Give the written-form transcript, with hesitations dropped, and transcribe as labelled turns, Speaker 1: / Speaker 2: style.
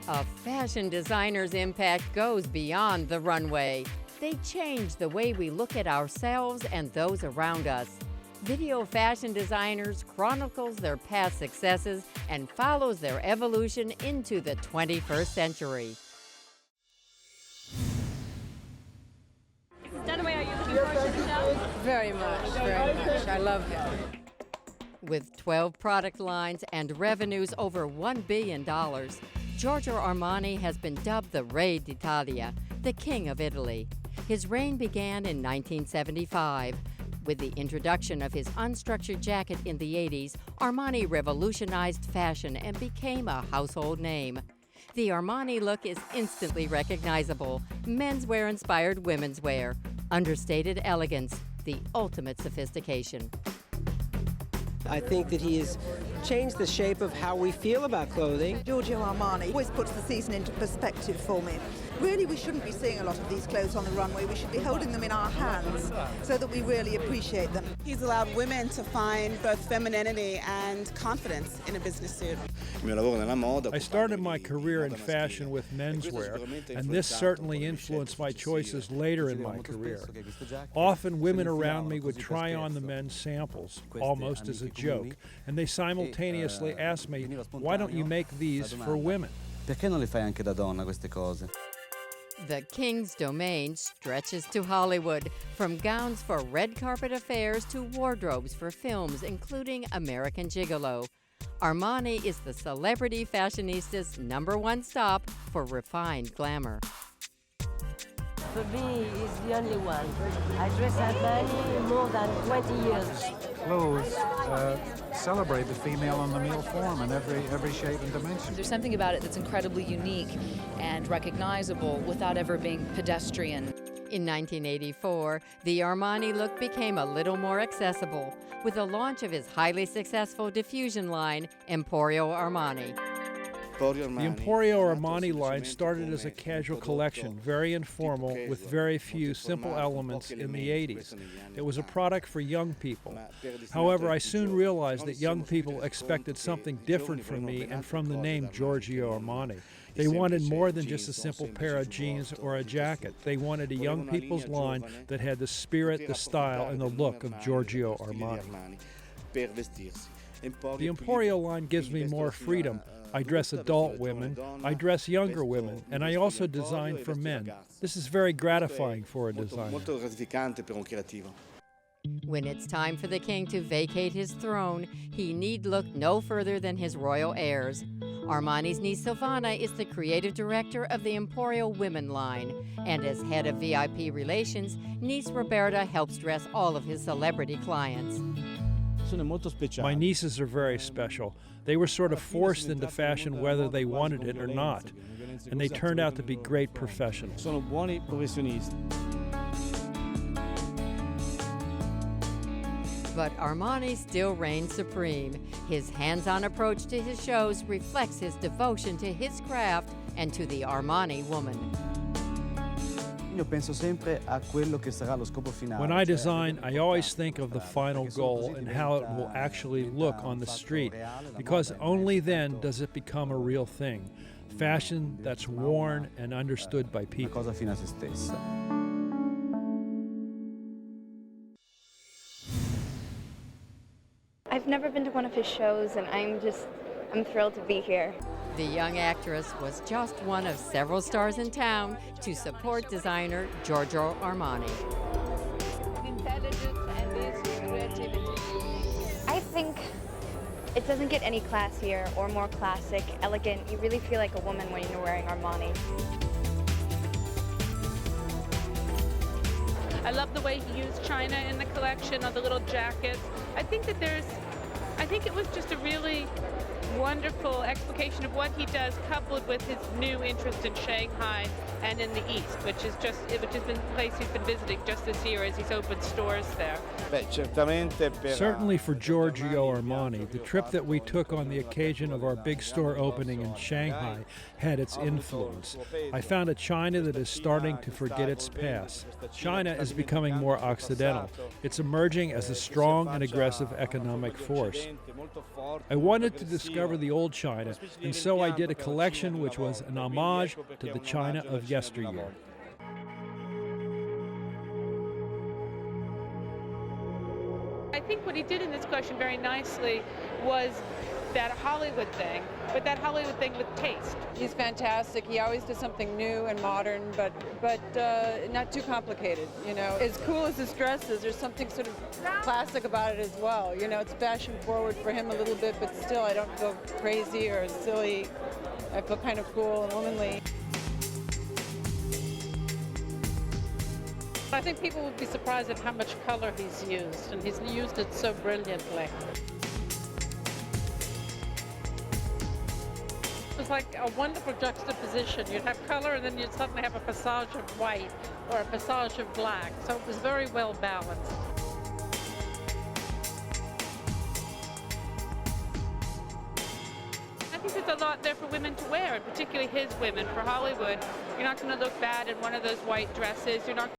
Speaker 1: A fashion designer's impact goes beyond the runway. They change the way we look at ourselves and those around us. Video fashion designers chronicles their past successes and follows their evolution into the 21st century.
Speaker 2: Are you looking forward to the show?
Speaker 1: Very much, very much. I love him. With 12 product lines and revenues over $1 billion, Giorgio Armani has been dubbed the Re d'Italia, the King of Italy. His reign began in 1975. With the introduction of his unstructured jacket in the 80s, Armani revolutionized fashion and became a household name. The Armani look is instantly recognizable, menswear-inspired women's wear, understated elegance, the ultimate sophistication.
Speaker 3: I think that he has changed the shape of how we feel about clothing.
Speaker 4: Giorgio Armani always puts the season into perspective for me. Really, we shouldn't be seeing a lot of these clothes on the runway. We should be holding them in our hands so that we really appreciate them.
Speaker 5: He's allowed women to find both femininity and confidence in a business suit.
Speaker 6: I started my career in fashion with menswear, and this certainly influenced my choices later in my career. Often women around me would try on the men's samples, almost as a joke, and they simultaneously asked me, why don't you make these for women?
Speaker 7: Perché non le fai anche da donna queste cose?
Speaker 1: The King's domain stretches to Hollywood, from gowns for red carpet affairs to wardrobes for films, including American Gigolo. Armani is the celebrity fashionista's #1 stop for refined glamour.
Speaker 8: For me, it's the only one. I dress Armani more than 20 years.
Speaker 9: Clothes celebrate the female and the male form in every shape and dimension.
Speaker 10: There's something about it that's incredibly unique and recognizable without ever being pedestrian.
Speaker 1: In 1984, the Armani look became a little more accessible with the launch of his highly successful diffusion line, Emporio Armani.
Speaker 6: The Emporio Armani line started as a casual collection, very informal, with very few simple elements in the 80s. It was a product for young people. However, I soon realized that young people expected something different from me and from the name Giorgio Armani. They wanted more than just a simple pair of jeans or a jacket. They wanted a young people's line that had the spirit, the style, and the look of Giorgio Armani. The Emporio line gives me more freedom. I dress adult women, I dress younger women, and I also design for men. This is very gratifying for a designer.
Speaker 1: When it's time for the king to vacate his throne, he need look no further than his royal heirs. Armani's niece Silvana is the creative director of the Emporio Women line, and as head of VIP relations, niece Roberta helps dress all of his celebrity clients.
Speaker 6: My nieces are very special. They were sort of forced into fashion whether they wanted it or not, and they turned out to be great professionals.
Speaker 1: But Armani still reigns supreme. His hands-on approach to his shows reflects his devotion to his craft and to the Armani woman.
Speaker 6: When I design, I always think of the final goal and how it will actually look on the street, because only then does it become a real thing. Fashion that's worn and understood by people.
Speaker 2: I've never been to one of his shows, and I'm thrilled to be here.
Speaker 1: The young actress was just one of several stars in town to support designer Giorgio Armani.
Speaker 2: Intelligence and this creativity. I think it doesn't get any classier or more classic, elegant. You really feel like a woman when you're wearing Armani.
Speaker 11: I love the way he used China in the collection on the little jackets. I think it was just a really wonderful explication of what he does, coupled with his new interest in Shanghai and in the East, which has been a place he's been visiting just this year as he's opened stores there.
Speaker 6: Certainly for Giorgio Armani, the trip that we took on the occasion of our big store opening in Shanghai had its influence. I found a China that is starting to forget its past. China is becoming more Occidental. It's emerging as a strong and aggressive economic force. I wanted to discover rediscover the old China, and so I did a collection which was an homage to the China of yesteryear.
Speaker 11: I think what he did in this collection very nicely was that Hollywood thing, but that Hollywood thing with taste.
Speaker 12: He's fantastic. He always does something new and modern, but not too complicated, you know. As cool as his dress is, there's something sort of classic about it as well. You know, it's fashion forward for him a little bit, but still I don't feel crazy or silly. I feel kind of cool and womanly.
Speaker 13: I think people would be surprised at how much color he's used, and he's used it so brilliantly. It was like a wonderful juxtaposition. You'd have color and then you'd suddenly have a passage of white or a passage of black. So it was very well balanced.
Speaker 11: I think there's a lot there for women to wear, and particularly his women. For Hollywood, you're not going to look bad in one of those white dresses. You're not